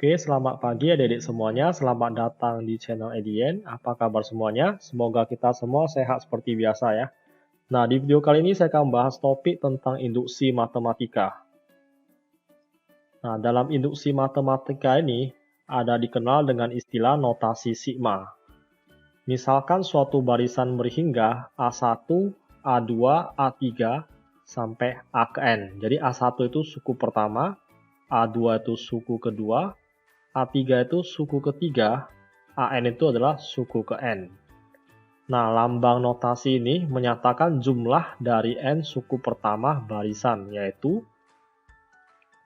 Oke, selamat pagi adik-adik semuanya. Selamat datang di channel Edien. Apa kabar semuanya? Semoga kita semua sehat seperti biasa ya. Nah, di video kali ini saya akan bahas topik tentang induksi matematika. Nah, dalam induksi matematika ini ada dikenal dengan istilah notasi sigma. Misalkan suatu barisan berhingga A1, A2, A3 sampai A ke N. Jadi A1 itu suku pertama, A2 itu suku kedua, A3 itu suku ketiga, AN itu adalah suku ke N. Nah, lambang notasi ini menyatakan jumlah dari N suku pertama barisan, yaitu,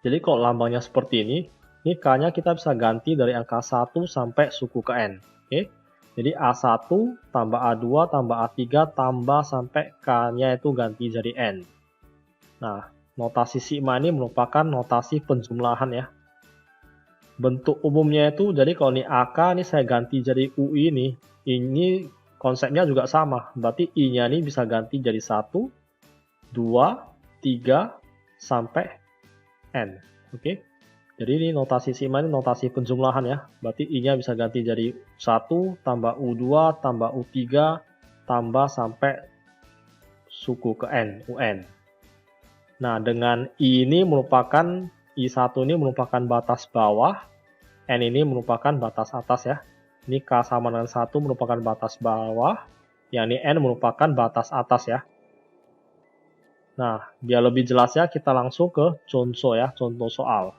jadi kalau lambangnya seperti ini K-nya kita bisa ganti dari angka 1 sampai suku ke N. Oke? Jadi A1 tambah A2 tambah A3 tambah sampai K-nya itu ganti jadi N. Nah, notasi sigma ini merupakan notasi penjumlahan ya. Bentuk umumnya itu, jadi kalau ini AK, ini saya ganti jadi UI ini konsepnya juga sama. Berarti I-nya ini bisa ganti jadi 1, 2, 3, sampai N. Oke? Jadi ini notasi sigma ini notasi penjumlahan ya. Berarti I-nya bisa ganti jadi 1, tambah U2, tambah U3, tambah sampai suku ke N, UN. Nah, dengan I ini merupakan I1 ini merupakan batas bawah, N ini merupakan batas atas ya. Ini K sama dengan 1 merupakan batas bawah, yang ini N merupakan batas atas ya. Nah, biar lebih jelas ya, kita langsung ke contoh ya, contoh soal.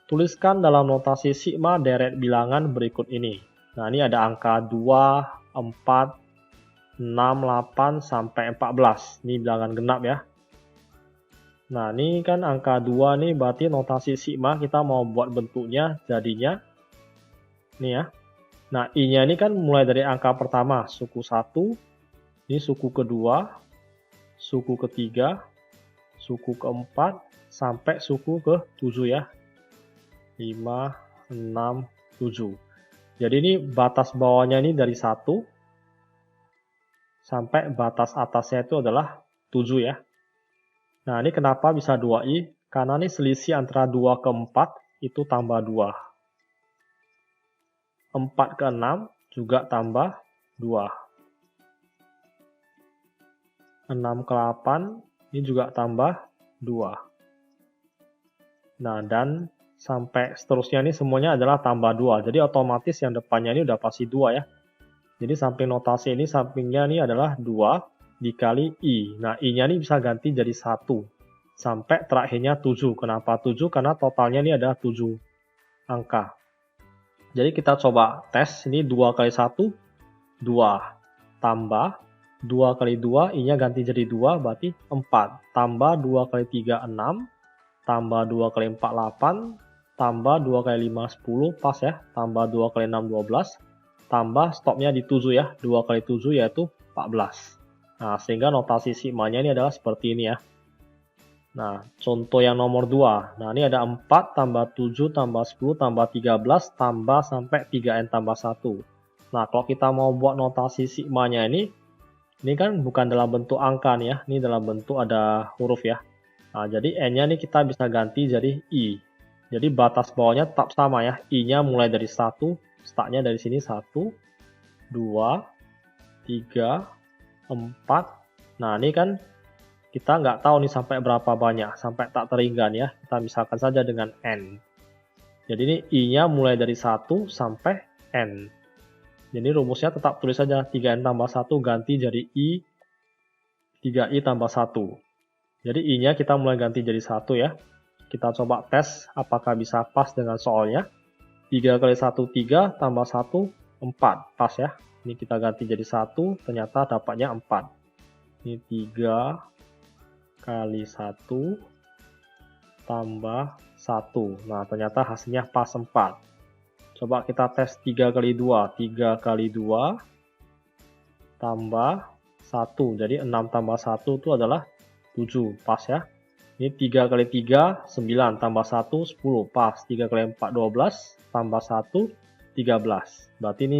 Tuliskan dalam notasi sigma deret bilangan berikut ini. Nah, ini ada angka 2, 4, 6, 8, sampai 14. Ini bilangan genap ya. Nah, ini kan angka 2 nih, berarti notasi sigma kita mau buat bentuknya jadinya ini ya. Nah, I-nya ini kan mulai dari angka pertama, suku 1, ini suku kedua, suku ketiga, suku keempat, sampai suku ke-7 ya. 5, 6, 7. Jadi ini batas bawahnya ini dari 1, sampai batas atasnya itu adalah 7 ya. Nah, ini kenapa bisa 2i? Karena ini selisih antara 2 ke 4 itu tambah 2. 4 ke 6 juga tambah 2. 6 ke 8 ini juga tambah 2. Nah, dan sampai seterusnya ini semuanya adalah tambah 2. Jadi otomatis yang depannya ini udah pasti 2 ya. Jadi samping notasi ini sampingnya ini adalah 2 dikali I. Nah, I-nya ini bisa ganti jadi 1. Sampai terakhirnya 7. Kenapa 7? Karena totalnya ini ada 7 angka. Jadi kita coba tes. Ini 2 kali 1, 2. Tambah 2 kali 2, I-nya ganti jadi 2, berarti 4. Tambah 2 kali 3, 6. Tambah 2 kali 4, 8. Tambah 2 kali 5, 10. Pas ya. Tambah 2 kali 6, 12. Tambah stopnya di 7 ya. 2 kali 7 yaitu 14. Nah, sehingga notasi sigmanya ini adalah seperti ini ya. Nah, contoh yang nomor 2. Nah, ini ada 4 tambah 7 tambah 10 tambah 13 tambah sampai 3N tambah 1. Nah, kalau kita mau buat notasi sigmanya ini kan bukan dalam bentuk angka nih ya. Ini dalam bentuk ada huruf ya. Nah, jadi N-nya ini kita bisa ganti jadi I. Jadi batas bawahnya tetap sama ya. I-nya mulai dari 1. Startnya dari sini 1, 2, 3, 4. Nah, ini kan kita nggak tahu nih sampai berapa banyak. Sampai tak terhingga ya. Kita misalkan saja dengan N. Jadi ini I-nya mulai dari 1 sampai N. Jadi rumusnya tetap tulis saja 3N tambah 1 ganti jadi I, 3I tambah 1. Jadi I-nya kita mulai ganti jadi 1 ya. Kita coba tes apakah bisa pas dengan soalnya. 3 kali 1, 3, tambah 1, 4. Pas ya. Ini kita ganti jadi 1, ternyata dapatnya 4. Ini 3 kali 1, tambah 1. Nah, ternyata hasilnya pas 4. Coba kita tes 3 kali 2. 3 kali 2, tambah 1. Jadi 6 tambah 1 itu adalah 7. Pas ya. Ini 3 kali 3, 9. Tambah 1, 10. Pas. 3 kali 4, 12. Tambah 1, 13. Berarti ini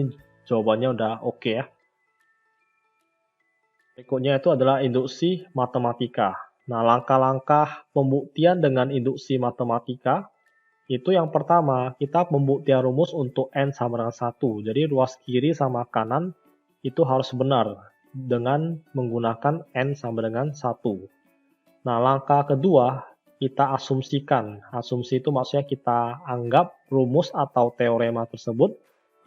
jawabannya udah oke ya. Berikutnya itu adalah induksi matematika. Nah, langkah-langkah pembuktian dengan induksi matematika Itu yang pertama, kita pembuktian rumus untuk N sama dengan 1. Jadi ruas kiri sama kanan itu harus benar dengan menggunakan N sama dengan 1. Nah, langkah kedua, kita asumsikan. Asumsi itu maksudnya kita anggap rumus atau teorema tersebut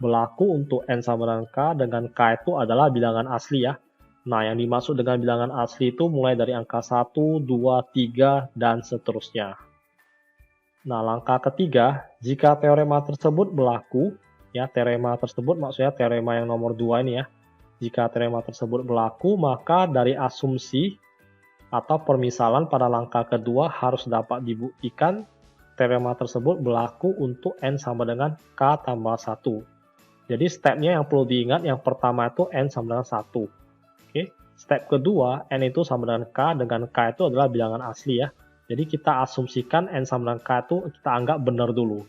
berlaku untuk N sama dengan K itu adalah bilangan asli ya. Nah, yang dimaksud dengan bilangan asli itu mulai dari angka 1, 2, 3, dan seterusnya. Nah, langkah ketiga, jika teorema tersebut berlaku, ya teorema tersebut maksudnya teorema yang nomor 2 ini ya. Jika teorema tersebut berlaku, maka dari asumsi atau permisalan pada langkah kedua harus dapat dibuktikan teorema tersebut berlaku untuk N sama dengan K tambah 1. Jadi stepnya yang perlu diingat, yang pertama itu N sama dengan 1. Oke. Step kedua, N itu sama dengan K itu adalah bilangan asli ya. Jadi kita asumsikan N sama dengan K itu kita anggap benar dulu.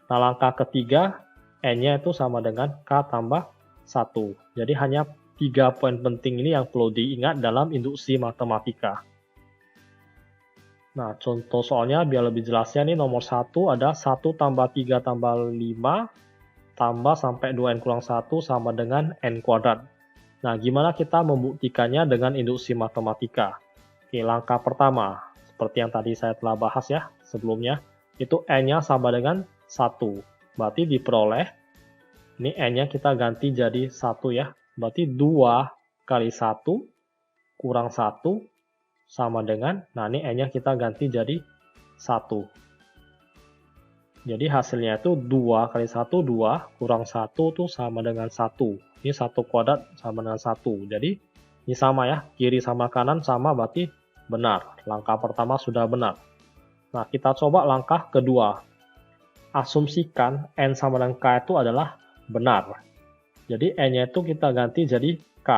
Nah, langkah ketiga, N-nya itu sama dengan K tambah 1. Jadi hanya 3 poin penting ini yang perlu diingat dalam induksi matematika. Nah, contoh soalnya biar lebih jelasnya nih, nomor 1 ada 1 tambah 3 tambah 5 tambah sampai 2N kurang 1 sama dengan N kuadrat. Nah, gimana kita membuktikannya dengan induksi matematika? Oke, langkah pertama, seperti yang tadi saya telah bahas ya sebelumnya, itu N-nya sama dengan 1. Berarti diperoleh, ini N-nya kita ganti jadi 1 ya. Berarti 2 kali 1 kurang 1 sama dengan, nah ini N-nya kita ganti jadi 1. Jadi hasilnya itu 2 kali 1, 2, kurang 1 itu sama dengan 1. Ini 1 kuadrat sama dengan 1. Jadi ini sama ya, kiri sama kanan sama berarti benar. Langkah pertama sudah benar. Nah, kita coba langkah kedua. Asumsikan N sama dengan K itu adalah benar. Jadi N-nya itu kita ganti jadi K.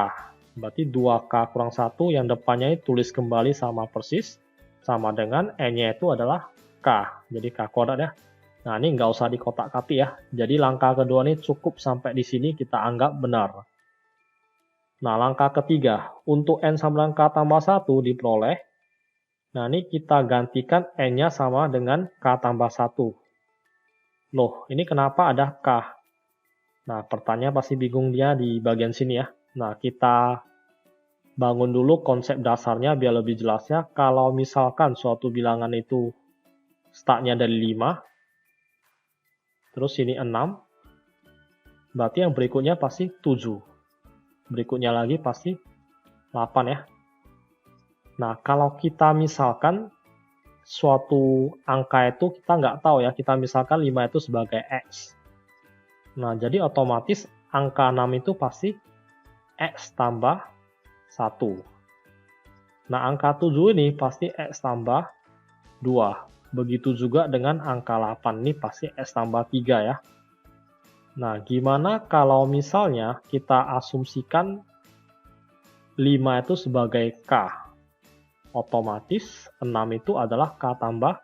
Berarti 2K kurang 1 yang depannya tulis kembali sama persis. Sama dengan N-nya itu adalah K. Jadi K kuadrat ya. Nah, ini nggak usah dikotak-katik ya. Jadi langkah kedua ini cukup sampai di sini kita anggap benar. Nah, langkah ketiga. Untuk N sama dengan K tambah 1 diperoleh. Nah, ini kita gantikan N-nya sama dengan K tambah 1. Loh, ini kenapa ada K? Nah, pertanyaan pasti bingung dia di bagian sini ya. Nah, kita bangun dulu konsep dasarnya biar lebih jelasnya. Kalau misalkan suatu bilangan itu startnya dari 5, terus ini 6, berarti yang berikutnya pasti 7. Berikutnya lagi pasti 8 ya. Nah, kalau kita misalkan suatu angka itu kita nggak tahu ya, kita misalkan 5 itu sebagai X. Nah, jadi otomatis angka 6 itu pasti X tambah 1. Nah, angka 7 ini pasti X tambah 2. Begitu juga dengan angka 8 ini pasti X tambah 3 ya. Nah, gimana kalau misalnya kita asumsikan 5 itu sebagai K? Otomatis 6 itu adalah K tambah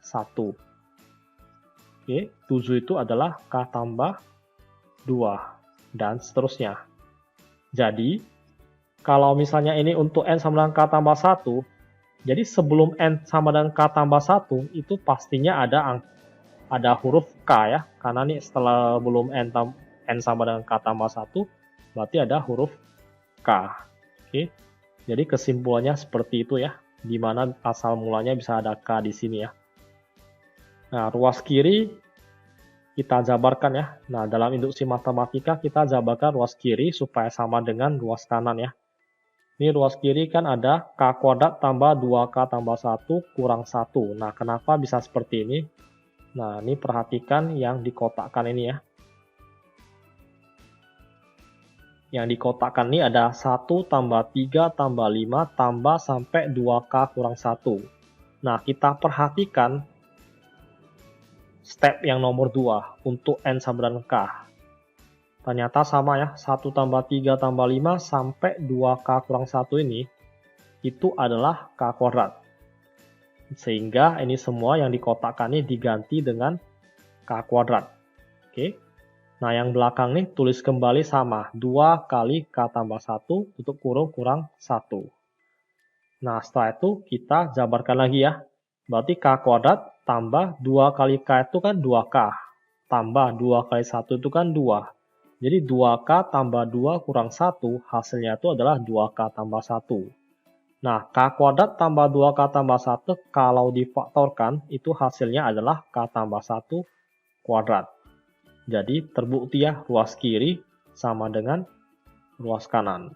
1. Oke, 7 itu adalah K tambah 2, dan seterusnya. Jadi, kalau misalnya ini untuk N sama dengan K tambah 1, jadi sebelum N sama dengan K tambah 1, itu pastinya ada huruf K ya. Karena nih setelah belum N sama dengan K tambah 1, berarti ada huruf K. Oke, jadi kesimpulannya seperti itu ya. Di mana asal mulanya bisa ada K di sini ya. Nah, ruas kiri kita jabarkan ya. Nah, dalam induksi matematika kita jabarkan ruas kiri supaya sama dengan ruas kanan ya. Ini ruas kiri kan ada K kuadrat tambah 2K tambah 1 kurang 1. Nah, kenapa bisa seperti ini? Nah, ini perhatikan yang dikotakkan ini ya. Yang dikotakkan ini ada 1 tambah 3 tambah 5 tambah sampai 2K kurang 1. Nah, kita perhatikan step yang nomor 2 untuk N sama dengan K. Ternyata sama ya, 1 tambah 3 tambah 5 sampai 2K kurang 1 ini, itu adalah K kuadrat. Sehingga ini semua yang dikotakkan ini diganti dengan K kuadrat. Oke. Nah, yang belakang nih tulis kembali sama, 2 kali K tambah 1 tutup kurung kurang 1. Nah, setelah itu kita jabarkan lagi ya. Berarti K kuadrat tambah 2 kali K itu kan 2K. Tambah 2 kali 1 itu kan 2. Jadi 2K tambah 2 kurang 1, hasilnya itu adalah 2K tambah 1. Nah, K kuadrat tambah 2K tambah 1, kalau difaktorkan, itu hasilnya adalah K tambah 1 kuadrat. Jadi terbukti ya, ruas kiri sama dengan ruas kanan.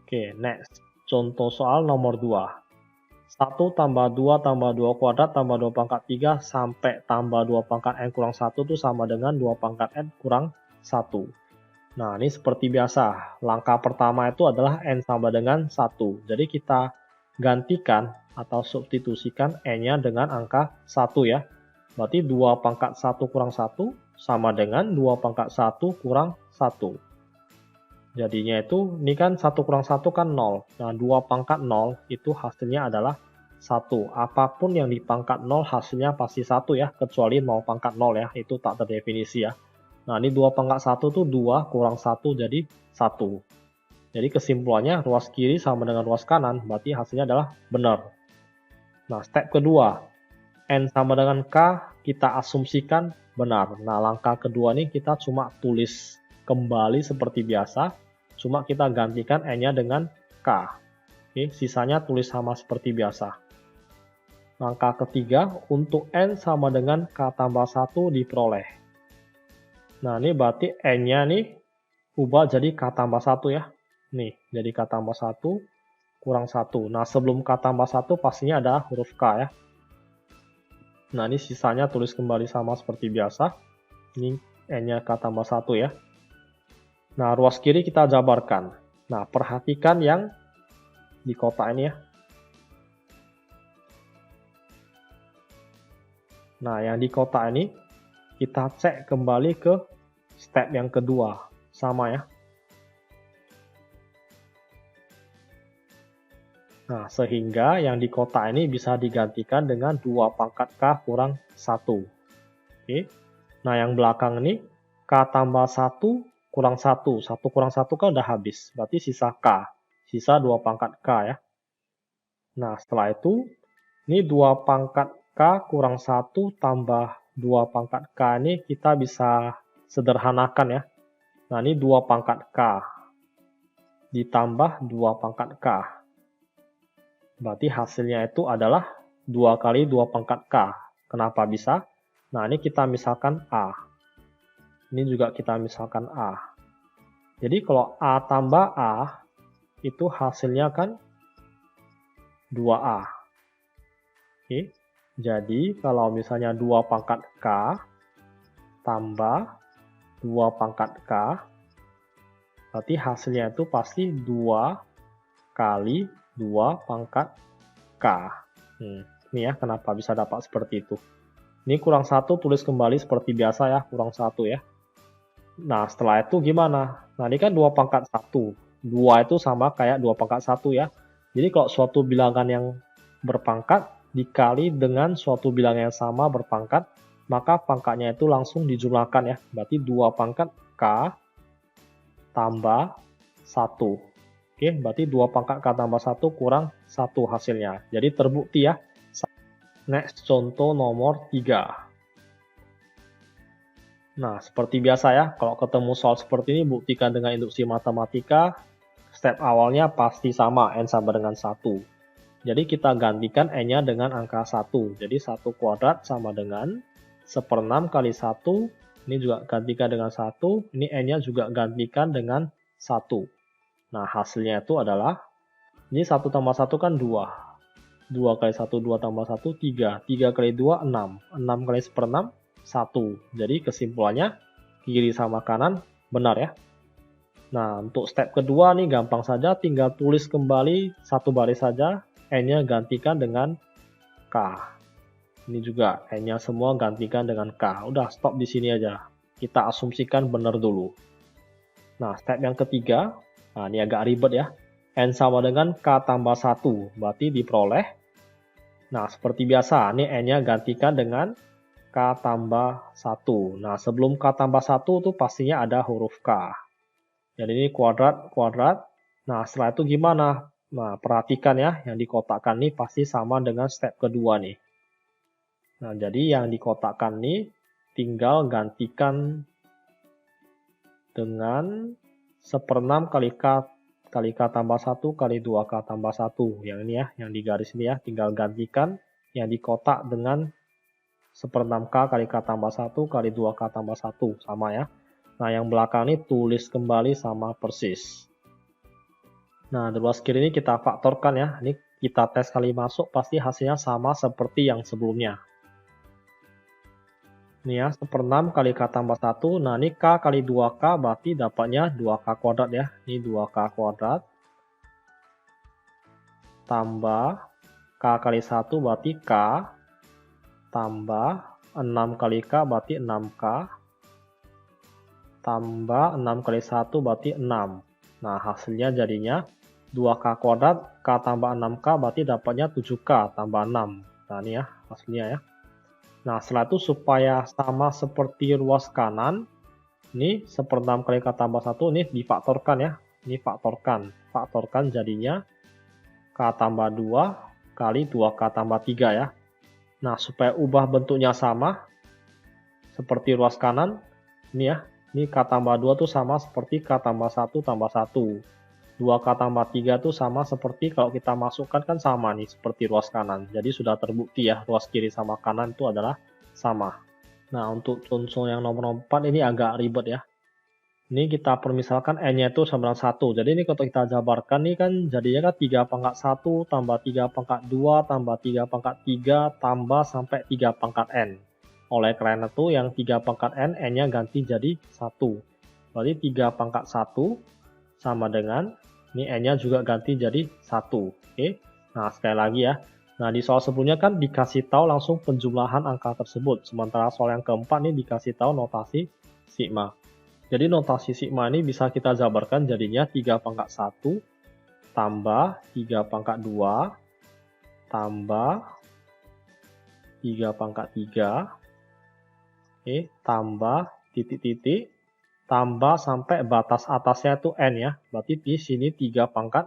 Oke, next. Contoh soal nomor 2. 1 tambah 2 tambah 2 kuadrat tambah 2 pangkat 3 sampai tambah 2 pangkat N kurang 1 itu sama dengan 2 pangkat N kurang 1. Nah, ini seperti biasa. Langkah pertama itu adalah N sama dengan 1. Jadi kita gantikan atau substitusikan N-nya dengan angka 1 ya. Berarti 2 pangkat 1 kurang 1 sama dengan 2 pangkat 1 kurang 1. Jadinya itu, ini kan 1 kurang 1 kan 0. Nah, 2 pangkat 0 itu hasilnya adalah 1. Apapun yang di pangkat 0 hasilnya pasti 1 ya. Kecuali 0 pangkat 0 ya. Itu tak terdefinisi ya. Nah, ini 2 pangkat 1 itu 2 kurang 1 jadi 1. Jadi kesimpulannya ruas kiri sama dengan ruas kanan, berarti hasilnya adalah benar. Nah, step kedua, N sama dengan K, kita asumsikan benar. Nah, langkah kedua nih kita cuma tulis kembali seperti biasa, cuma kita gantikan N-nya dengan K. Oke, sisanya tulis sama seperti biasa. Langkah ketiga, untuk N sama dengan K tambah 1 diperoleh. Nah, ini berarti N-nya nih ubah jadi K tambah 1 ya. Nih, jadi K tambah 1 kurang 1. Nah, sebelum K tambah 1 pastinya ada huruf K ya. Nah, ini sisanya tulis kembali sama seperti biasa. Ini N-nya K tambah 1 ya. Nah, ruas kiri kita jabarkan. Nah, perhatikan yang di kotak ini ya. Nah, yang di kotak ini kita cek kembali ke step yang kedua. Sama ya. Nah, sehingga yang di kotak ini bisa digantikan dengan 2 pangkat K kurang 1. Oke. Nah, yang belakang ini K tambah 1 kurang 1. 1 kurang 1 kan udah habis. Berarti sisa K. Sisa 2 pangkat K ya. Nah, setelah itu, ini 2 pangkat K kurang 1 tambah 2 pangkat K ini kita bisa sederhanakan ya. Nah, ini 2 pangkat K ditambah 2 pangkat K. Berarti hasilnya itu adalah 2 kali 2 pangkat K. Kenapa bisa? Nah, ini kita misalkan A. Ini juga kita misalkan A. Jadi kalau A tambah A, itu hasilnya kan 2A. Oke. Jadi kalau misalnya 2 pangkat K tambah 2 pangkat K, berarti hasilnya itu pasti 2 kali 2 pangkat K. Ini ya, kenapa bisa dapat seperti itu. Ini kurang 1 tulis kembali seperti biasa ya, kurang 1 ya. Nah, setelah itu gimana? Nah, ini kan 2 pangkat 1. 2 itu sama kayak 2 pangkat 1 ya. Jadi kalau suatu bilangan yang berpangkat dikali dengan suatu bilangan yang sama berpangkat, maka pangkatnya itu langsung dijumlahkan ya. Berarti 2 pangkat K tambah 1. Oke, berarti 2 pangkat K tambah 1 kurang 1 hasilnya. Jadi terbukti ya. Next, contoh nomor 3. Nah, seperti biasa ya, kalau ketemu soal seperti ini, buktikan dengan induksi matematika. Step awalnya pasti sama, N sama dengan 1. Jadi kita gantikan N-nya dengan angka 1. Jadi 1 kuadrat sama dengan 1/6 kali 1. Ini juga gantikan dengan 1. Ini N-nya juga gantikan dengan 1. Nah, hasilnya itu adalah, ini 1 tambah 1 kan 2. 2 kali 1, 2 tambah 1, 3. 3 kali 2, 6. 6 kali 1/6, 1. Jadi kesimpulannya, kiri sama kanan benar ya. Nah, untuk step kedua nih gampang saja, tinggal tulis kembali satu baris saja. N-nya gantikan dengan K. Ini juga N-nya semua gantikan dengan K. Udah, stop di sini aja. Kita asumsikan benar dulu. Nah, step yang ketiga, nah ini agak ribet ya. N sama dengan K tambah 1, berarti diperoleh. Nah, seperti biasa, ini N-nya gantikan dengan K tambah 1. Nah, sebelum K tambah 1 itu pastinya ada huruf K. Jadi ini kuadrat, kuadrat. Nah, setelah itu gimana? Nah, perhatikan ya, yang dikotakkan nih pasti sama dengan step kedua nih. Nah, jadi yang dikotakkan nih tinggal gantikan dengan 1/6 kali K tambah 1 kali 2K tambah 1. Yang ini ya, yang di garis ini ya, tinggal gantikan yang di kotak dengan 1/6 K kali K tambah 1 kali 2K tambah 1. Sama ya. Nah, yang belakang ini tulis kembali sama persis. Nah, di ruas kiri ini kita faktorkan ya. Ini kita tes kali masuk, pasti hasilnya sama seperti yang sebelumnya. Ini ya, 1/6 kali K tambah 1. Nah, ini K kali 2K berarti dapatnya 2K kuadrat ya. Ini 2K kuadrat. Tambah K kali 1 berarti K. Tambah 6 kali K berarti 6K. Tambah 6 kali 1 berarti 6. Nah, hasilnya jadinya 2K kuadrat, K tambah 6K berarti dapatnya 7K tambah 6. Nah, ini ya hasilnya ya. Nah, setelah itu supaya sama seperti ruas kanan, ini 1/6 kali K tambah 1, ini difaktorkan ya. Ini faktorkan. Faktorkan jadinya K tambah 2 kali 2K tambah 3 ya. Nah, supaya ubah bentuknya sama, seperti ruas kanan, ini ya. Ini K tambah 2 tuh sama seperti K tambah 1 tambah 1. 2K tambah 3 tuh sama seperti kalau kita masukkan kan sama nih, seperti ruas kanan. Jadi sudah terbukti ya, ruas kiri sama kanan itu adalah sama. Nah, untuk contoh yang nomor 4 ini agak ribet ya. Ini kita permisalkan N-nya itu sama dengan 1. Jadi ini kalau kita jabarkan nih kan jadinya kan 3 pangkat 1 tambah 3 pangkat 2 tambah 3 pangkat 3 tambah sampai 3 pangkat N. Oleh karena itu yang 3 pangkat N, N-nya ganti jadi 1. Berarti 3 pangkat 1 sama dengan ini N-nya juga ganti jadi 1. Oke. Nah, sekali lagi ya. Nah, di soal sebelumnya kan dikasih tahu langsung penjumlahan angka tersebut. Sementara soal yang keempat ini dikasih tahu notasi sigma. Jadi notasi sigma ini bisa kita jabarkan jadinya 3 pangkat 1 tambah 3 pangkat 2 tambah 3 pangkat 3. Oke, tambah titik-titik tambah sampai batas atasnya itu N ya. Berarti di sini 3 pangkat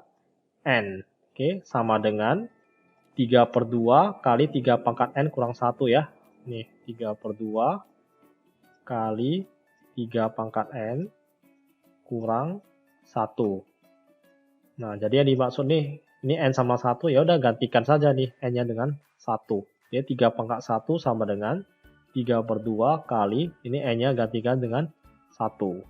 N. Oke, sama dengan 3/2 kali 3 pangkat N kurang 1 ya. Nih, 3/2 kali 3 pangkat N kurang 1. Nah, jadi yang dimaksud nih, ini N sama 1, ya udah gantikan saja nih N-nya dengan 1. Jadi 3 pangkat 1 sama dengan 3/2 kali, ini N-nya gantikan dengan 1.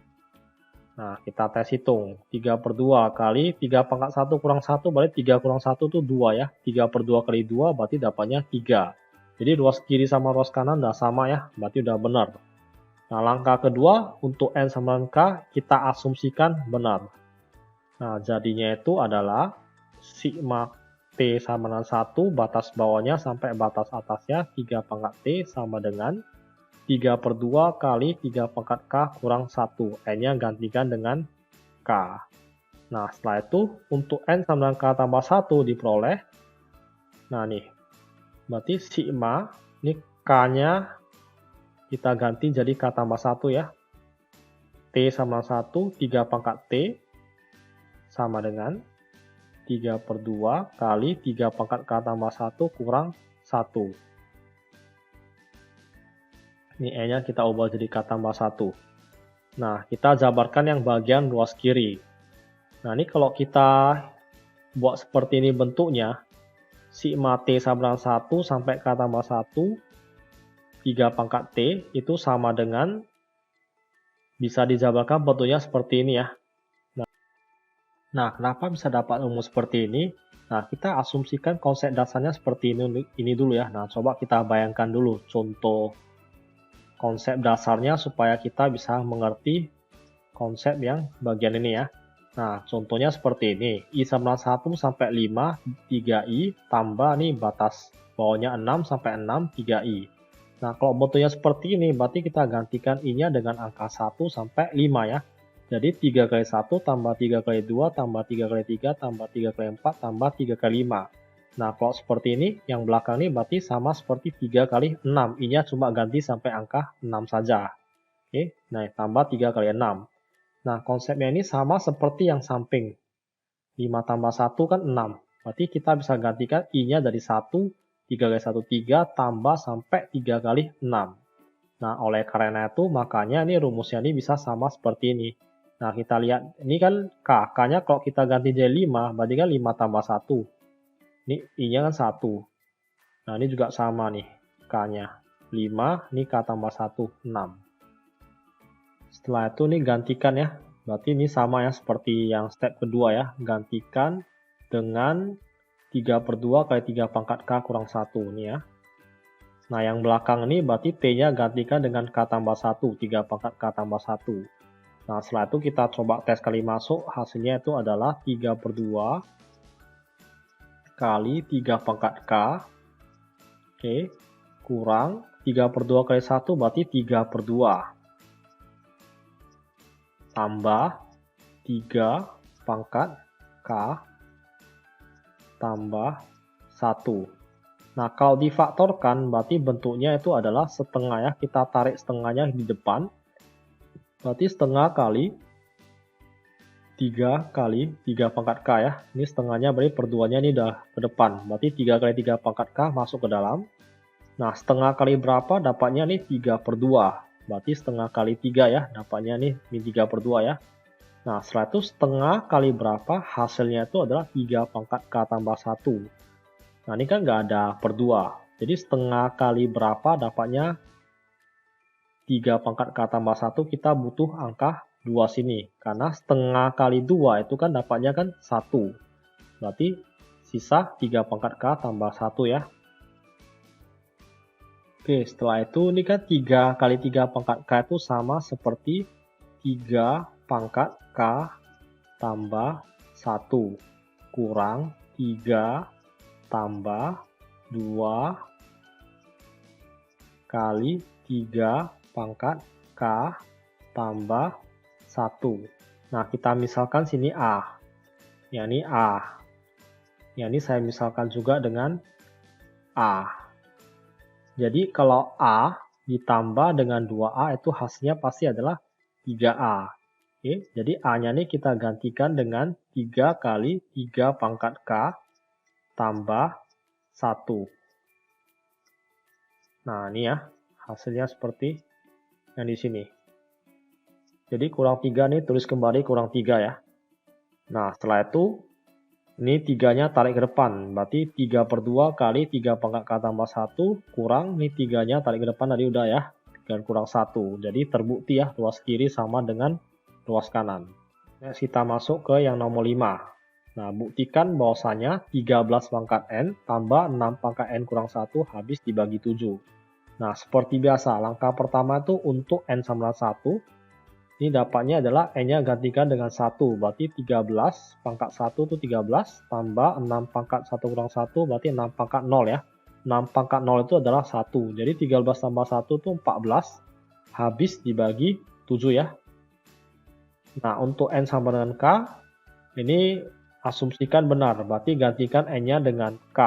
Nah, kita tes hitung. 3/2 kali 3 pangkat 1 kurang 1, berarti 3 kurang 1 itu 2 ya. 3/2 kali 2 berarti dapatnya 3. Jadi ruas kiri sama ruas kanan udah sama ya, berarti udah benar. Nah, langkah kedua untuk N sama dengan K kita asumsikan benar. Nah, jadinya itu adalah sigma T sama dengan 1, batas bawahnya sampai batas atasnya 3 pangkat T sama dengan 3/2 kali 3 pangkat K kurang 1. N-nya gantikan dengan K. Nah, setelah itu untuk N sama dengan K tambah 1 diperoleh. Nah, nih. Berarti sigma, ini K-nya kita ganti jadi K tambah 1 ya. T sama 1, 3 pangkat T sama dengan 3/2 kali 3 pangkat K tambah 1 kurang 1. Ini E-nya kita ubah jadi K tambah 1. Nah, kita jabarkan yang bagian ruas kiri. Nah, ini kalau kita buat seperti ini bentuknya, sigma T sama dengan 1 sampai K tambah 1, 3 pangkat T, itu sama dengan, bisa dijabarkan bentuknya seperti ini ya. Nah, kenapa bisa dapat rumus seperti ini? Nah, kita asumsikan konsep dasarnya seperti ini dulu ya. Nah, coba kita bayangkan dulu contoh konsep dasarnya supaya kita bisa mengerti konsep yang bagian ini ya. Nah, contohnya seperti ini. I sama 1 sampai 5, 3I, tambah nih batas bawahnya 6 sampai 6, 3I. Nah, kalau bentuknya seperti ini, berarti kita gantikan I-nya dengan angka 1 sampai 5 ya. Jadi 3 kali 1 tambah 3 kali 2 tambah 3 kali 3 tambah 3 kali 4 tambah 3 kali 5. Nah, kalau seperti ini, yang belakang ini berarti sama seperti 3 kali 6. I-nya cuma ganti sampai angka 6 saja. Oke, nah tambah 3 kali 6. Nah, konsepnya ini sama seperti yang samping. 5 tambah 1 kan 6. Berarti kita bisa gantikan I-nya dari 1, 3 kali 1, 3, tambah sampai 3 kali 6. Nah, oleh karena itu, makanya ini rumusnya ini bisa sama seperti ini. Nah, kita lihat, ini kan K. K-nya kalau kita ganti jadi 5, berarti kan 5 tambah 1. Ini I-nya kan 1. Nah, ini juga sama nih, K-nya. 5, ini K tambah 1, 6. Setelah itu nih gantikan ya. Berarti ini sama ya seperti yang step kedua ya. Gantikan dengan 3/2 kali 3 pangkat K kurang 1 ini ya. Nah yang belakang ini berarti T-nya gantikan dengan K tambah 1. 3 pangkat K tambah 1. Nah setelah itu kita coba tes kali masuk. Hasilnya itu adalah 3/2 kali 3 pangkat K. Oke. Kurang 3/2 kali 1 berarti 3/2. Tambah 3 pangkat K tambah 1. Nah, kalau difaktorkan berarti bentuknya itu adalah setengah ya. Kita tarik setengahnya di depan. Berarti setengah kali 3 kali 3 pangkat K ya. Ini setengahnya berarti perduanya ini udah ke depan. Berarti 3 kali 3 pangkat K masuk ke dalam. Nah, setengah kali berapa? Dapatnya nih 3/2. Berarti setengah kali 3 ya. Dapatnya nih 3/2 ya. Nah, setelah itu setengah kali berapa? Hasilnya itu adalah 3 pangkat K tambah 1. Nah, ini kan nggak ada per 2. Jadi setengah kali berapa dapatnya 3 pangkat K tambah 1, kita butuh angka 2 sini. Karena setengah kali 2 itu kan dapatnya kan 1. Berarti sisa 3 pangkat K tambah 1 ya. Oke, setelah itu ini kan 3 kali 3 pangkat K itu sama seperti 3 pangkat K tambah 1 kurang 3 tambah 2 kali 3 pangkat K tambah 1. Nah, kita misalkan sini A. Ya, ini A. Ya, ini saya misalkan juga dengan A. Jadi, kalau A ditambah dengan 2A itu hasilnya pasti adalah 3A. Oke, jadi A-nya ini kita gantikan dengan 3 kali 3 pangkat K tambah 1. Nah, ini ya, hasilnya seperti yang di sini. Jadi kurang 3 nih, tulis kembali kurang 3 ya. Nah, setelah itu, ini 3-nya tarik ke depan. Berarti 3/2 kali 3 pangkat K tambah 1 kurang, ini 3-nya tarik ke depan tadi udah ya. Dan kurang 1. Jadi terbukti ya, ruas kiri sama dengan ruas kanan. Nah, kita masuk ke yang nomor 5. Nah, buktikan bahwasanya 13 pangkat N tambah 6 pangkat N kurang 1 habis dibagi 7. Nah, seperti biasa, langkah pertama itu untuk N sama dengan 1. Ini dapatnya adalah N-nya gantikan dengan 1. Berarti 13 pangkat 1 itu 13. Tambah 6 pangkat 1 kurang 1 berarti 6 pangkat 0 ya. 6 pangkat 0 itu adalah 1. Jadi 13 tambah 1 itu 14. Habis dibagi 7 ya. Nah, untuk N sama dengan K, ini asumsikan benar. Berarti gantikan N-nya dengan K.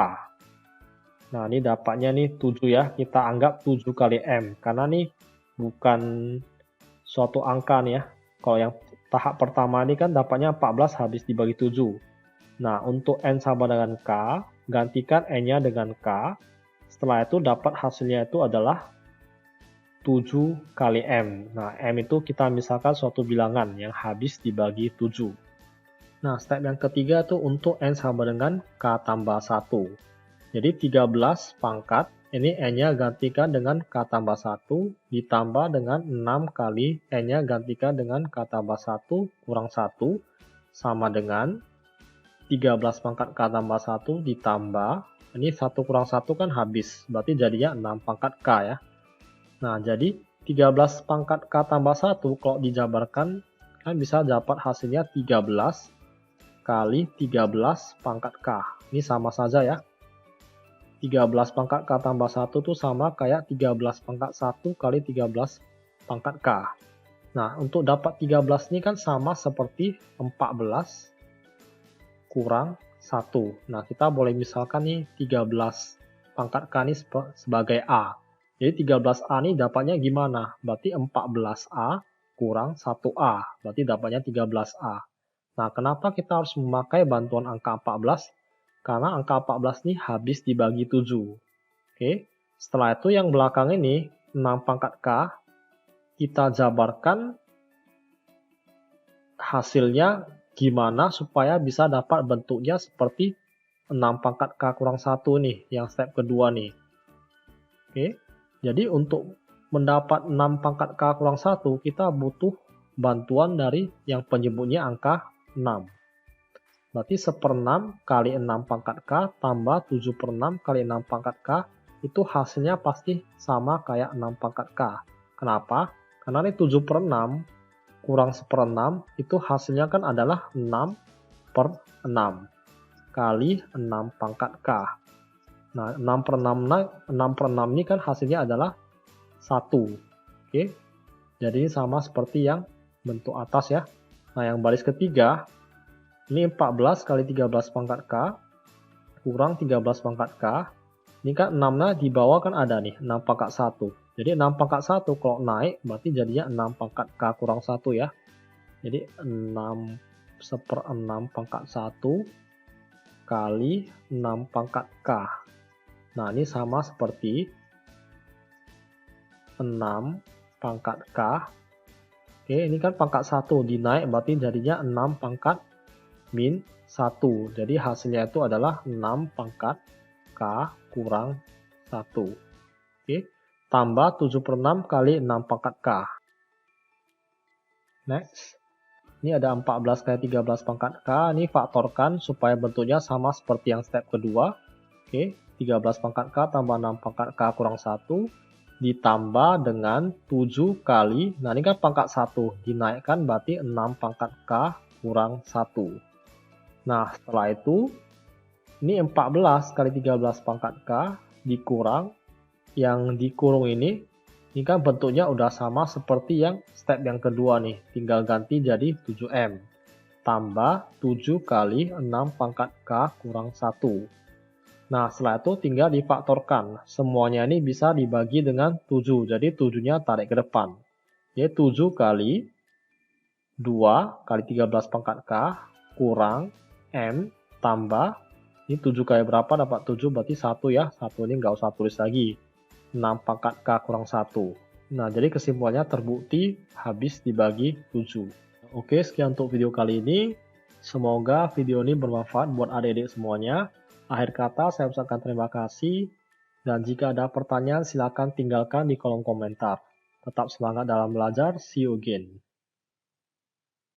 Nah, ini dapatnya nih 7 ya. Kita anggap 7 kali M. Karena nih bukan suatu angka nih ya. Kalau yang tahap pertama ini kan dapatnya 14 habis dibagi 7. Nah, untuk N sama dengan K, gantikan N-nya dengan K. Setelah itu dapat hasilnya itu adalah 7 kali M. Nah, M itu kita misalkan suatu bilangan yang habis dibagi 7. Nah, step yang ketiga itu untuk N sama dengan K tambah 1. Jadi 13 pangkat. Ini N-nya gantikan dengan K tambah 1, ditambah dengan 6 kali N-nya gantikan dengan K tambah 1 kurang 1, sama dengan 13 pangkat K tambah 1 ditambah, ini 1 kurang 1 kan habis, berarti jadinya 6 pangkat K ya. Nah, jadi 13 pangkat K tambah 1, kalau dijabarkan, kan bisa dapat hasilnya 13 kali 13 pangkat K. Ini sama saja ya. 13 pangkat K tambah 1 itu sama kayak 13 pangkat 1 kali 13 pangkat K. Nah, untuk dapat 13 ini kan sama seperti 14 kurang 1. Nah, kita boleh misalkan nih 13 pangkat K ini sebagai A. Jadi 13A ini dapatnya gimana? Berarti 14A kurang 1A. Berarti dapatnya 13A. Nah, kenapa kita harus memakai bantuan angka 14? Karena angka 14 ini habis dibagi 7. Oke. Setelah itu yang belakang ini 6 pangkat K, kita jabarkan hasilnya gimana supaya bisa dapat bentuknya seperti 6 pangkat K kurang 1 nih, yang step kedua nih. Oke. Jadi untuk mendapat 6 pangkat K kurang 1, kita butuh bantuan dari yang penyebutnya angka 6. Berarti 1/6 kali 6 pangkat K tambah 7/6 kali 6 pangkat K, itu hasilnya pasti sama kayak 6 pangkat K. Kenapa? Karena ini 7/6 kurang 1/6, itu hasilnya kan adalah 6/6 kali 6 pangkat K. Nah, 6/6 ini kan hasilnya adalah 1. Oke. Jadi ini sama seperti yang bentuk atas ya. Nah, yang baris ketiga, ini 14 kali 13 pangkat K kurang 13 pangkat K. Ini kan 6-nya di bawah kan ada nih, 6 pangkat 1. Jadi 6 pangkat 1 kalau naik berarti jadinya 6 pangkat K kurang 1 ya. Jadi 6/6 pangkat 1 kali 6 pangkat K. Nah, ini sama seperti 6 pangkat K. Oke, ini kan pangkat 1 dinaik berarti jadinya 6 pangkat min 1. Jadi hasilnya itu adalah 6 pangkat K kurang 1. Oke, tambah 7/6 kali 6 pangkat K. Next. Ini ada 14 kali 13 pangkat K. Ini faktorkan supaya bentuknya sama seperti yang step kedua. Oke, 13 pangkat K tambah 6 pangkat K kurang 1. Ditambah dengan 7 kali, nah ini kan pangkat 1. Dinaikkan berarti 6 pangkat K kurang 1. Nah, setelah itu, ini 14 kali 13 pangkat K dikurang. Yang dikurung ini kan bentuknya udah sama seperti yang step yang kedua nih. Tinggal ganti jadi 7M. Tambah 7 kali 6 pangkat K kurang 1. Nah, setelah itu tinggal difaktorkan. Semuanya ini bisa dibagi dengan 7. Jadi 7-nya tarik ke depan. Jadi 7 kali 2 kali 13 pangkat K kurang M tambah, ini 7 kali berapa dapat 7 berarti 1 ya. 1 ini nggak usah tulis lagi. 6 pangkat K kurang 1. Nah, jadi kesimpulannya terbukti habis dibagi 7. Oke, sekian untuk video kali ini. Semoga video ini bermanfaat buat adik-adik semuanya. Akhir kata, saya ucapkan terima kasih. Dan jika ada pertanyaan, silakan tinggalkan di kolom komentar. Tetap semangat dalam belajar. See you again.